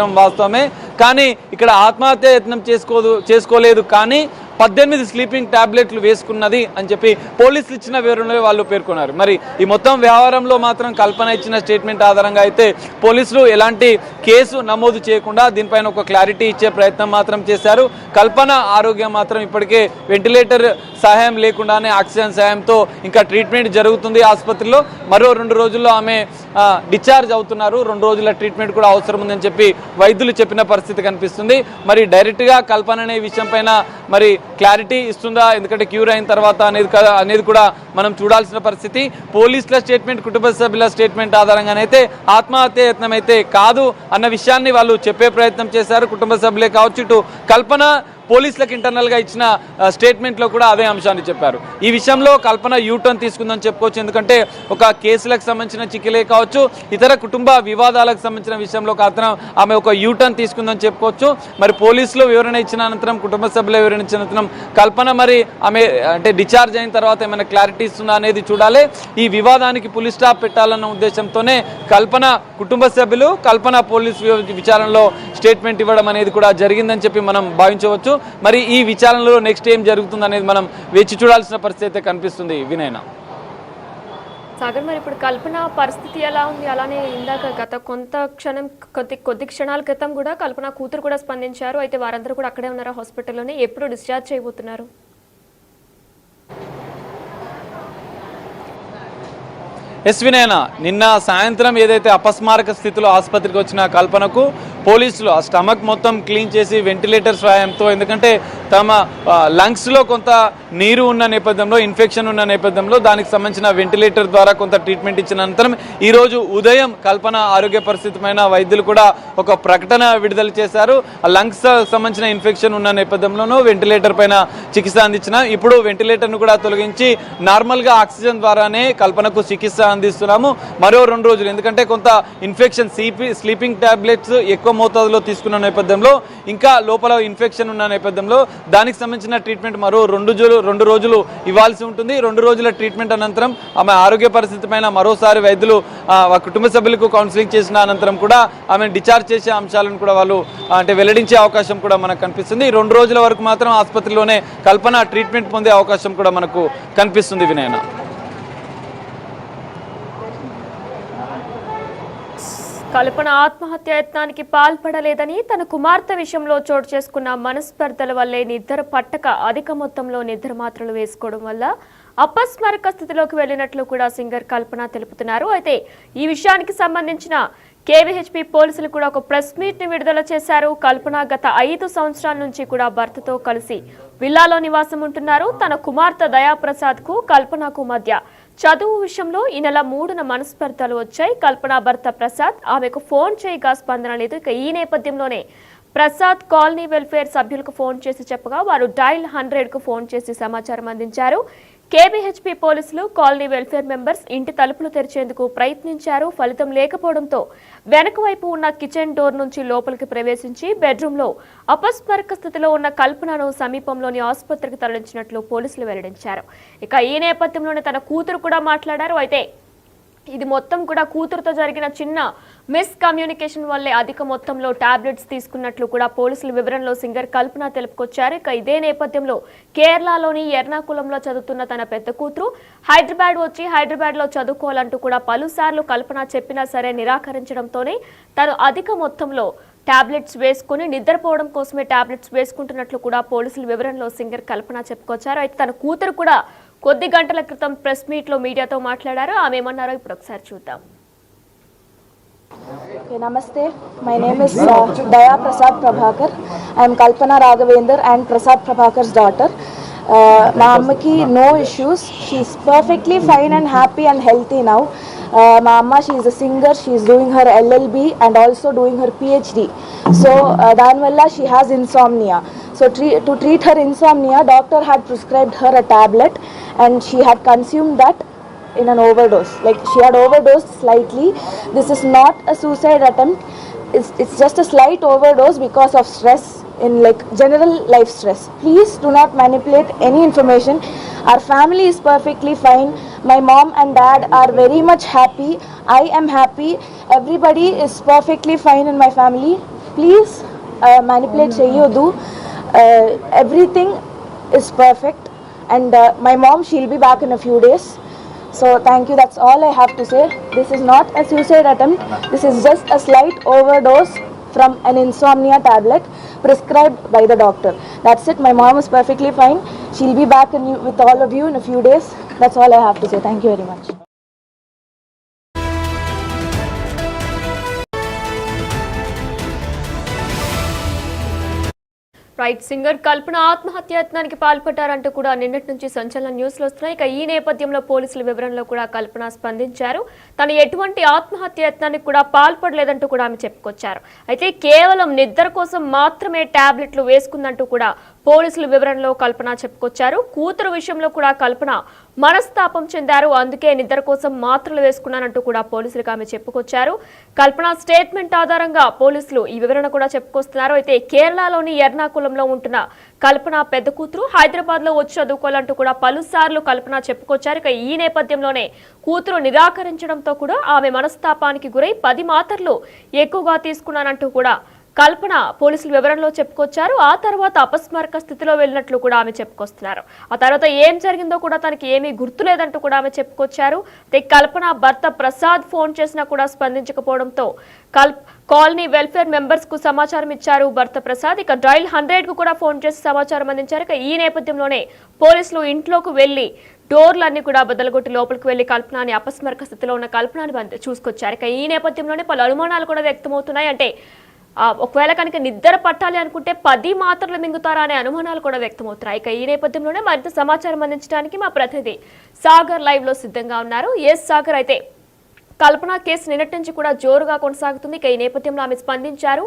వాస్తవమే. కానీ ఇక్కడ ఆత్మహత్య యత్నం చేసుకోలేదు కానీ 18 స్లీపింగ్ టాబ్లెట్లు వేసుకున్నది అని చెప్పి పోలీసులు ఇచ్చిన వివరణలో వాళ్ళు పేర్కొన్నారు. మరి ఈ మొత్తం వ్యవహారంలో మాత్రం కల్పన ఇచ్చిన స్టేట్మెంట్ ఆధారంగా అయితే పోలీసులు ఎలాంటి కేసు నమోదు చేయకుండా దీనిపైన ఒక క్లారిటీ ఇచ్చే ప్రయత్నం మాత్రం చేశారు. కల్పన ఆరోగ్యం మాత్రం ఇప్పటికే వెంటిలేటర్ సహాయం లేకుండానే ఆక్సిజన్ సహాయంతో ఇంకా ట్రీట్మెంట్ జరుగుతుంది ఆసుపత్రిలో. మరో 2 రోజుల్లో ఆమె డిశ్చార్జ్ అవుతున్నారు. 2 రోజుల ట్రీట్మెంట్ కూడా అవసరం ఉందని చెప్పి వైద్యులు చెప్పిన పరిస్థితి కనిపిస్తుంది. మరి డైరెక్ట్గా కల్పన అనే విషయం పైన మరి క్లారిటీ ఇస్తుందా, ఎందుకంటే క్యూర్ అయిన తర్వాత అనేది కూడా మనం చూడాల్సిన పరిస్థితి. పోలీసుల స్టేట్మెంట్, కుటుంబ సభ్యుల స్టేట్మెంట్ ఆధారంగానైతే ఆత్మహత్య యత్నం అయితే కాదు అన్న విషయాన్ని వాళ్ళు చెప్పే ప్రయత్నం చేశారు. కుటుంబ సభ్యులే కావచ్చు, ఇటు కల్పన పోలీసులకు ఇంటర్నల్గా ఇచ్చిన స్టేట్మెంట్లో కూడా అదే అంశాన్ని చెప్పారు. ఈ విషయంలో కల్పన యూటర్న్ తీసుకుందని చెప్పుకోవచ్చు. ఎందుకంటే ఒక కేసులకు సంబంధించిన చిక్కులే కావచ్చు, ఇతర కుటుంబ వివాదాలకు సంబంధించిన విషయంలో కాత్రం ఆమె ఒక యూటర్న్ తీసుకుందని చెప్పుకోవచ్చు. మరి పోలీసులు వివరణ ఇచ్చిన అనంతరం, కుటుంబ సభ్యుల వివరణ ఇచ్చిన అనంతరం కల్పన మరి ఆమె అంటే డిశ్చార్జ్ అయిన తర్వాత ఏమైనా క్లారిటీ ఇస్తుందా అనేది చూడాలి. ఈ వివాదానికి పులి స్టాప్ పెట్టాలన్న ఉద్దేశంతోనే కల్పన కుటుంబ సభ్యులు, కల్పన పోలీసు విచారణలో స్టేట్మెంట్ ఇవ్వడం అనేది కూడా జరిగిందని చెప్పి మనం భావించవచ్చు. మరి ఈ విచారణలో నెక్స్ట్ ఏం జరుగుతుంది అనేది మనం వేచి చూడాల్సిన పరిస్థితి అయితే కనిపిస్తుంది. వినయన సాగర్, మరి ఇప్పుడు కల్పన పరిస్థితి ఎలా ఉంది? అలానే ఇందాక గత కొద్ది క్షణాల క్రితం కూడా కల్పన కూతురు కూడా స్పందించారు. అయితే వారందరూ కూడా అక్కడే ఉన్నారా హాస్పిటల్లోనే? ఎప్పుడు డిశ్చార్జ్ చేయబోతున్నారు? వినయన, నిన్న సాయంత్రం ఏదైతే అపస్మారక స్థితిలో ఆసుపత్రికి వచ్చిన కల్పనకు పోలీసులు ఆ స్టమక్ మొత్తం క్లీన్ చేసి వెంటిలేటర్ సహాయంతో, ఎందుకంటే తమ లంగ్స్లో కొంత నీరు ఉన్న నేపథ్యంలో, ఇన్ఫెక్షన్ ఉన్న నేపథ్యంలో దానికి సంబంధించిన వెంటిలేటర్ ద్వారా కొంత ట్రీట్మెంట్ ఇచ్చిన అనంతరం ఈరోజు ఉదయం కల్పన ఆరోగ్య పరిస్థితి పైన వైద్యులు కూడా ఒక ప్రకటన విడుదల చేశారు. ఆ లంగ్స్ సంబంధించిన ఇన్ఫెక్షన్ ఉన్న నేపథ్యంలోనూ వెంటిలేటర్ పైన చికిత్స అందించిన, ఇప్పుడు వెంటిలేటర్ను కూడా తొలగించి నార్మల్గా ఆక్సిజన్ ద్వారానే కల్పనకు చికిత్స అందిస్తున్నాము. మరో 2 రోజులు, ఎందుకంటే కొంత ఇన్ఫెక్షన్ స్లీపింగ్ టాబ్లెట్స్ ఎక్కువ మోతాదులో తీసుకున్న నేపథ్యంలో, ఇంకా లోపల ఇన్ఫెక్షన్ ఉన్న నేపథ్యంలో దానికి సంబంధించిన ట్రీట్మెంట్ మరో 2 రోజులు ఇవ్వాల్సి ఉంటుంది. 2 రోజుల ట్రీట్మెంట్ అనంతరం ఆమె ఆరోగ్య పరిస్థితి పైన మరోసారి వైద్యులు కుటుంబ సభ్యులకు కౌన్సిలింగ్ చేసిన అనంతరం కూడా ఆమెను డిశ్చార్జ్ చేసే అంశాలను కూడా వాళ్ళు అంటే వెల్లడించే అవకాశం కూడా మనకు కనిపిస్తుంది. 2 రోజుల వరకు మాత్రం ఆసుపత్రిలోనే కల్పన ట్రీట్మెంట్ పొందే అవకాశం కూడా మనకు కనిపిస్తుంది. వినయన, కల్పన ఆత్మహత్య యత్నానికి పాల్పడలేదని, తన కుమార్తె విషయంలో చోటు చేసుకున్న మనస్పర్ధల వల్లే నిద్ర పట్టక అధిక మొత్తంలో నిద్ర మాత్రలు వేసుకోవడం వల్ల అపస్మారక స్థితిలోకి వెళ్లినట్లు కూడా సింగర్ కల్పన తెలుపుతున్నారు. అయితే ఈ విషయానికి సంబంధించిన కేవీహెచ్పీ పోలీసులు కూడా ఒక ప్రెస్ మీట్ ని విడుదల చేశారు. కల్పన గత 5 సంవత్సరాల నుంచి కూడా భర్తతో కలిసి విల్లాలో నివాసం ఉంటున్నారు. తన కుమార్తె దయాప్రసాద్ కు కల్పనకు మధ్య చదువు విషయంలో ఈ నెల 3న మనస్పర్ధలు వచ్చాయి. కల్పన భర్త ప్రసాద్ ఆమెకు ఫోన్ చేయగా స్పందన లేదు. ఇక ఈ నేపథ్యంలోనే ప్రసాద్ కాలనీ వెల్ఫేర్ సభ్యులకు ఫోన్ చేసి చెప్పగా వారు డైల్ 100కు ఫోన్ చేసి సమాచారం అందించారు. కేబీహెచ్పీ పోలీసులు కాలనీ వెల్ఫేర్ మెంబర్స్ ఇంటి తలుపులు తెరిచేందుకు ప్రయత్నించారు. ఫలితం లేకపోవడంతో వెనక వైపు ఉన్న కిచెన్ డోర్ నుంచి లోపలికి ప్రవేశించి బెడ్రూమ్లో అపస్మారక స్థితిలో ఉన్న కల్పనను సమీపంలోని ఆసుపత్రికి తరలించినట్లు పోలీసులు వెల్లడించారు. ఇక ఈ నేపథ్యంలోనే తన కూతురు కూడా మాట్లాడారు. అయితే ఇది మొత్తం కూడా కూతురుతో జరిగిన చిన్న మిస్కమ్యూనికేషన్ వల్లే అధిక మొత్తంలో టాబ్లెట్స్ తీసుకున్నట్లు కూడా పోలీసుల వివరణలో సింగర్ కల్పన తెలుపుకొచ్చారు. ఇక ఇదే నేపథ్యంలో కేరళలోని ఎర్నాకుళంలో చదువుతున్న తన పెద్ద కూతురు హైదరాబాద్ వచ్చి హైదరాబాద్లో చదువుకోవాలంటూ కూడా పలుసార్లు కల్పన చెప్పినా సరే నిరాకరించడంతోనే తను అధిక మొత్తంలో టాబ్లెట్స్ వేసుకుని నిద్రపోవడం కోసమే టాబ్లెట్స్ వేసుకుంటున్నట్లు కూడా పోలీసుల వివరణలో సింగర్ కల్పన చెప్పుకొచ్చారు. అయితే తన కూతురు కూడా కొద్ది గంటల క్రితం ప్రెస్ మీట్ లో మీడియాతో మాట్లాడారు. ఆమె ఏమన్నారో ఇప్పుడు ఒకసారి చూద్దాం. Namaste, my name is Daya Prasad Prabhakar. I am Kalpana Raghavendra and Prasad Prabhakar's daughter. My ammaki no issues. She is perfectly fine and happy and healthy now. My amma, she is a singer. She is doing her LLB and also doing her PhD. So danvalla she has insomnia. So to treat her insomnia, doctor had prescribed her a tablet and she had consumed that in an overdose. Like she had overdosed slightly. This is not a suicide attempt. It's just a slight overdose because of stress, in like general life stress. Please do not manipulate any information. Our family is perfectly fine. My mom and dad are very much happy. I am happy. Everybody is perfectly fine in my family. please manipulate cheyodu. Everything is perfect, and my mom, she'll be back in a few days. So thank you, that's all I have to say. This is not a suicide attempt, this is just a slight overdose from an insomnia tablet prescribed by the doctor. That's it, my mom is perfectly fine. She'll be back with all of you in a few days. That's all I have to say. Thank you very much. Right, singer Kalpana ఆత్మహత్యాయత్నానికి పాల్పడ్డారంటూ కూడా నిన్నటి నుంచి సంచలన న్యూస్లు వస్తున్నాయి. ఇక ఈ నేపథ్యంలో పోలీసుల వివరణలో కూడా కల్పన స్పందించారు. తను ఎటువంటి ఆత్మహత్యాయత్నానికి కూడా పాల్పడలేదంటూ కూడా ఆమె చెప్పుకొచ్చారు. అయితే కేవలం నిద్ర కోసం మాత్రమే టాబ్లెట్లు వేసుకుందంటూ కూడా పోలీసుల వివరణలో కల్పన చెప్పుకొచ్చారు. కూతురు విషయంలో కూడా కల్పన మనస్తాపం చెందారు. అందుకే నిద్ర కోసం మాత్రలు వేసుకున్నానంటూ కూడా పోలీసులకు ఆమె చెప్పుకొచ్చారు. కల్పన స్టేట్మెంట్ ఆధారంగా పోలీసులు ఈ వివరణ కూడా చెప్పుకొస్తున్నారు. అయితే కేరళలోని ఎర్నాకుళంలో ఉంటున్న కల్పన పెద్ద కూతురు హైదరాబాద్ లో వచ్చి చదువుకోవాలంటూ కూడా పలుసార్లు కల్పన చెప్పుకొచ్చారు. ఇక ఈ నేపథ్యంలోనే కూతురు నిరాకరించడంతో కూడా ఆమె మనస్తాపానికి గురై 10 మాత్రలు ఎక్కువగా తీసుకున్నానంటూ కూడా కల్పన పోలీసుల వివరణలో చెప్పుకొచ్చారు. ఆ తర్వాత అపస్మారక స్థితిలో వెళ్ళినట్లు కూడా ఆమె చెప్పుకొస్తున్నారు. ఆ తర్వాత ఏం జరిగిందో కూడా తనకి ఏమీ గుర్తులేదంటూ కూడా ఆమె చెప్పుకొచ్చారు. కల్పన భర్త ప్రసాద్ ఫోన్ చేసినా కూడా స్పందించకపోవడంతో కాలనీ వెల్ఫేర్ మెంబర్స్ కు సమాచారం ఇచ్చారు భర్త ప్రసాద్. ఇక డైల్ 100 కు కూడా ఫోన్ చేసి సమాచారం అందించారు. ఇక ఈ నేపథ్యంలోనే పోలీసులు ఇంట్లోకి వెళ్లి డోర్లన్నీ కూడా బద్దలుగొట్టి లోపలికి వెళ్లి కల్పనని అపస్మారక స్థితిలో ఉన్న కల్పనని చూసుకొచ్చారు. ఇక ఈ నేపథ్యంలోనే పలు అనుమానాలు కూడా వ్యక్తమవుతున్నాయి. అంటే ఒకవేళ కనుక నిద్ర పట్టాలి అనుకుంటే 10 మాత్రలు మింగుతారా అనే అనుమానాలు కూడా వ్యక్తమవుతున్నాయి. ఇక ఈ నేపథ్యంలోనే మరింత సమాచారం అందించడానికి మా ప్రతినిధి సాగర్ లైవ్ లో సిద్ధంగా ఉన్నారు. సాగర్, అయితే కల్పన కేసు నిన్నటి నుంచి కూడా జోరుగా కొనసాగుతుంది. ఇక ఈ నేపథ్యంలో ఆమె స్పందించారు.